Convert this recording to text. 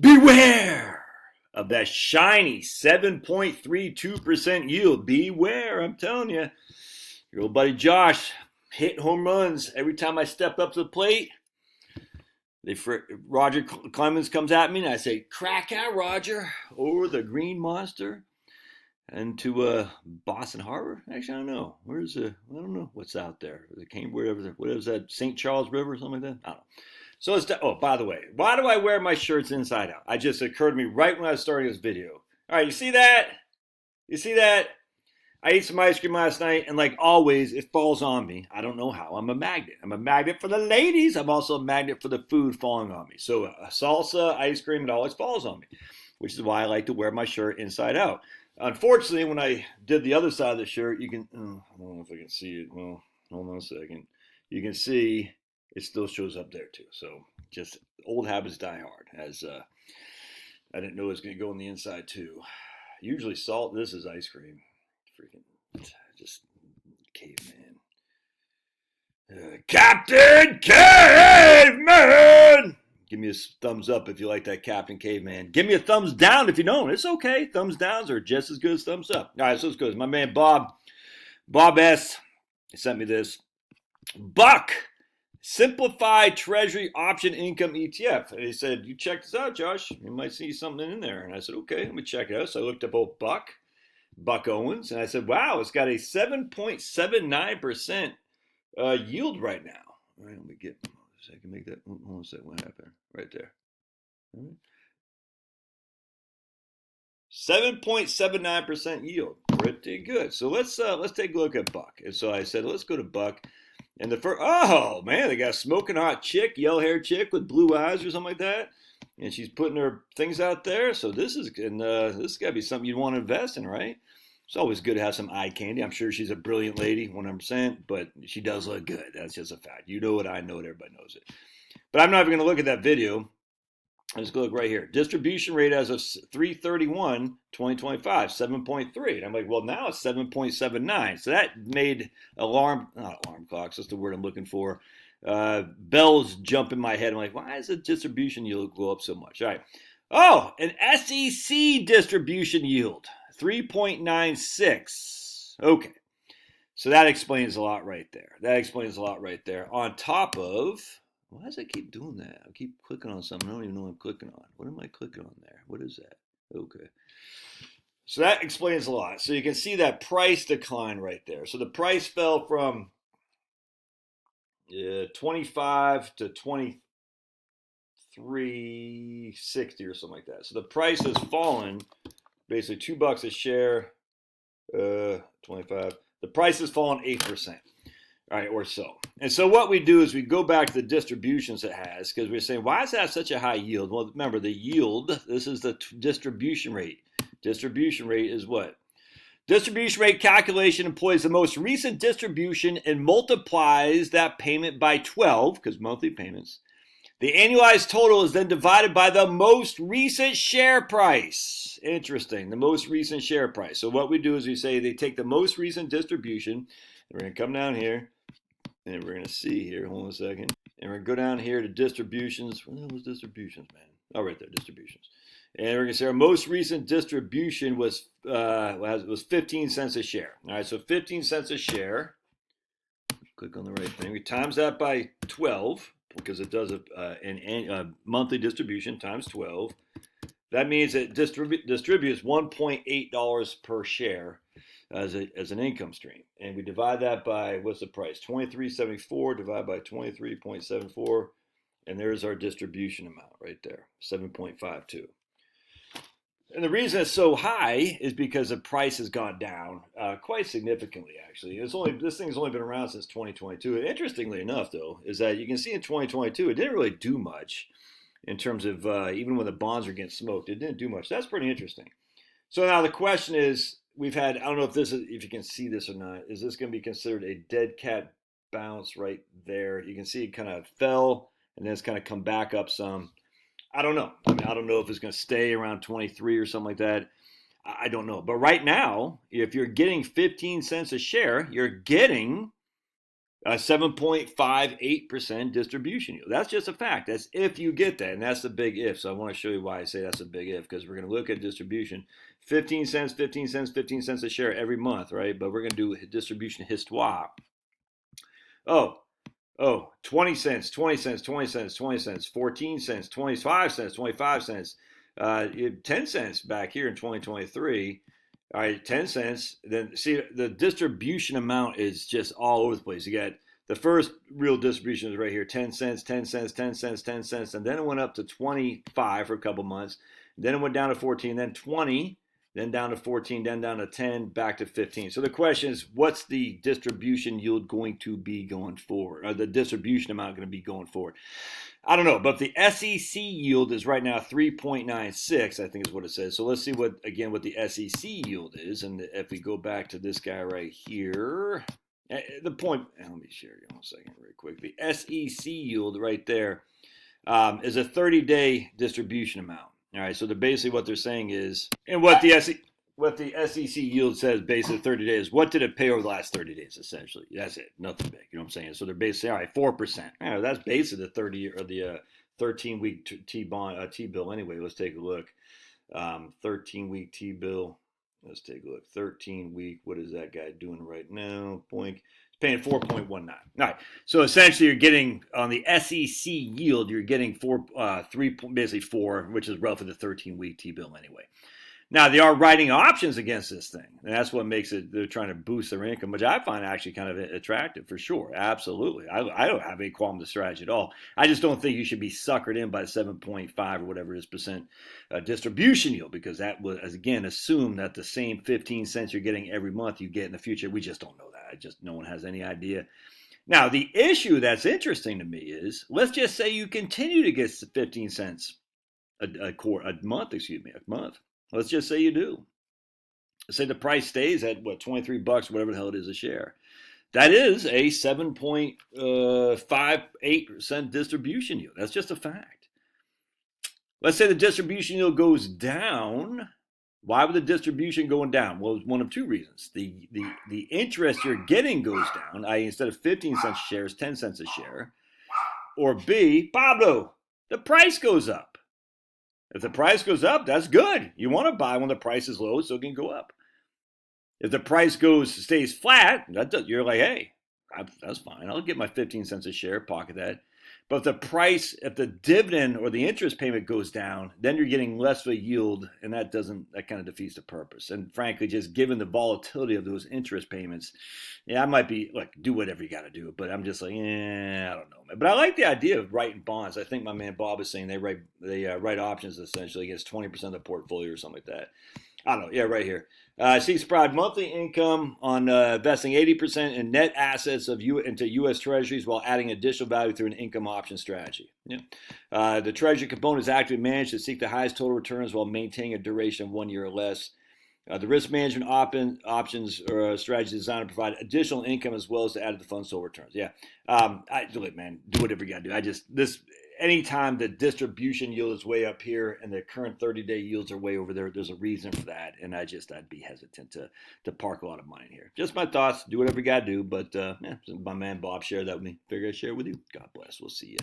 Beware of that shiny 7.32% yield. Beware, I'm telling you. Your old buddy Josh hit home runs every time I step up to the plate. Roger Clemens comes at me and I say, crack out, Roger, over the green monster. And to Boston Harbor. Actually, I don't know. I don't know what's out there. The Cambridge, what is that? St. Charles River or something like that? I don't know. So by the way, why do I wear my shirts inside out? It just occurred to me right when I was starting this video. All right, you see that? You see that? I ate some ice cream last night, and like always, it falls on me. I don't know how. I'm a magnet. I'm a magnet for the ladies. I'm also a magnet for the food falling on me. So salsa, ice cream, it always falls on me, which is why I like to wear my shirt inside out. Unfortunately, when I did the other side of the shirt, I don't know if I can see it. Well, hold on a second. You can see it still shows up there too. So just old habits die hard. As I didn't know it was going to go on the inside too. Usually salt. This is ice cream. Freaking just caveman. Captain Caveman! Give me a thumbs up if you like that Captain Caveman. Give me a thumbs down if you don't. It's okay. Thumbs downs are just as good as thumbs up. All right, so it's good. My man Bob S. He sent me this. BUCK Simplified Treasury Option Income ETF. And he said, you check this out, Josh. You might see something in there. And I said, okay, let me check it out. So I looked up old Buck Owens, and I said, wow, it's got a 7.79% yield right now. All right, let me get, so I can make that, hold on a second, what happened? Right there. 7.79% yield, pretty good. So let's take a look at Buck. And so I said, let's go to Buck. And the first, oh man, they got a smoking hot chick, yellow haired chick with blue eyes or something like that. And she's putting her things out there. So this has got to be something you'd want to invest in, right? It's always good to have some eye candy. I'm sure she's a brilliant lady, 100%, but she does look good. That's just a fact. You know it, I know it, everybody knows it. But I'm not even going to look at that video. I'm just going to look right here. Distribution rate as of 3/31/2025, 7.3. And I'm like, well, now it's 7.79. So that made not alarm clocks, that's the word I'm looking for. Bells jump in my head. I'm like, why does the distribution yield go up so much? All right. Oh, an SEC distribution yield, 3.96. Okay. So that explains a lot right there. On top of, why does it keep doing that? I keep clicking on something I don't even know what I'm clicking on. What am I clicking on there? What is that? Okay. So that explains a lot. So you can see that price decline right there. So the price fell from 25 to 23.60 or something like that. So the price has fallen basically $2 a share. 25. The price has fallen 8%. All right, or so. And so what we do is we go back to the distributions it has, because we're saying, why does it have such a high yield? Well, remember, the yield, this is the distribution rate. Distribution rate is what? Distribution rate calculation employs the most recent distribution and multiplies that payment by 12, because monthly payments. The annualized total is then divided by the most recent share price. Interesting, the most recent share price. So what we do is we say they take the most recent distribution, and we're going to come down here, and we're going to see here, hold on a second, and we're going to go down here to distributions. Where the hell was distributions, man? Oh, right there, distributions. And we're going to say our most recent distribution was 15 cents a share. All right, so 15 cents a share. Click on the right thing. We times that by 12, because it does a monthly distribution times 12. That means it distributes $1.8 per share as an income stream. And we divide that by, what's the price? $23.74 divided by 23.74. And there's our distribution amount right there, 7.52. And the reason it's so high is because the price has gone down quite significantly, actually. This thing's only been around since 2022. And interestingly enough, though, is that you can see in 2022, it didn't really do much in terms of, even when the bonds were getting smoked, it didn't do much. That's pretty interesting. So now the question is, I don't know if you can see this or not, is this going to be considered a dead cat bounce right there? You can see it kind of fell, and then it's kind of come back up some. I don't know. I don't know if it's going to stay around 23 or something like that. I don't know. But right now, if you're getting 15 cents a share, you're getting 7.58% distribution yield. That's just a fact. That's if you get that, and that's the big if. So I want to show you why I say that's a big if, because we're going to look at distribution. 15 cents, 15 cents, 15 cents a share every month, right? But we're going to do distribution histoire. Oh, 20 cents, 20 cents, 20 cents, 20 cents, 14 cents, 25 cents, 25 cents, 10 cents back here in 2023. All right, 10 cents. Then see the distribution amount is just all over the place. You got the first real distribution is right here, 10 cents, 10 cents, 10 cents, 10 cents. And then it went up to 25 for a couple months. Then it went down to 14, then 20, then down to 14, then down to 10, back to 15. So the question is, what's the distribution yield going to be going forward? Or the distribution amount going to be going forward? I don't know, but the SEC yield is right now 3.96, I think is what it says. So let's see what the SEC yield is. And if we go back to this guy right here, the point, let me share you one second real quick. The SEC yield right there is a 30-day distribution amount. All right, so basically what they're saying is, and what the SEC yield says basically 30 days, what did it pay over the last 30 days, essentially? That's it, nothing big, you know what I'm saying? So they're basically, all right, 4%. That's basically the 30 or the 13-week T-bill anyway. Let's take a look. 13-week T-bill. Let's take a look. 13-week, what is that guy doing right now? Boink. It's paying 4.19. All right. So essentially, you're getting on the SEC yield, you're getting basically 4, which is roughly the 13-week T-bill anyway. Now, they are writing options against this thing, and that's what makes it, they're trying to boost their income, which I find actually kind of attractive for sure. Absolutely. I don't have any qualm with the strategy at all. I just don't think you should be suckered in by 7.5 or whatever it is percent distribution yield, because that would, again, assume that the same 15 cents you're getting every month you get in the future. We just don't know that. No one has any idea. Now, the issue that's interesting to me is, let's just say you continue to get 15 cents a month. Let's just say you do. Let's say the price stays at what, $23, whatever the hell it is a share. That is a 7.58% distribution yield. That's just a fact. Let's say the distribution yield goes down. Why would the distribution going down? Well, one of two reasons. The interest you're getting goes down, i.e. instead of 15 cents a share, it's 10 cents a share. Or B, Pablo, the price goes up. If the price goes up, that's good. You want to buy when the price is low so it can go up. If the price stays flat, you're like, hey, that's fine. I'll get my 15 cents a share, pocket that. But if the dividend or the interest payment goes down, then you're getting less of a yield, and that kind of defeats the purpose. And frankly, just given the volatility of those interest payments, I might be like, do whatever you got to do. But I'm just like, I don't know, man. But I like the idea of writing bonds. I think my man Bob is saying they write options essentially against 20% of the portfolio or something like that. I don't know. Yeah, right here. Seeks to provide monthly income on investing 80% in net assets into U.S. Treasuries while adding additional value through an income option strategy. Yeah. The Treasury component is actively managed to seek the highest total returns while maintaining a duration of 1 year or less. The risk management options or strategy designed to provide additional income as well as to add to the fund's total returns. Yeah. Look, man, do whatever you got to do. Anytime the distribution yield is way up here and the current 30-day yields are way over there, there's a reason for that. And I'd be hesitant to park a lot of money in here. Just my thoughts. Do whatever you got to do. But my man Bob shared that with me. Figure I'd share it with you. God bless. We'll see you.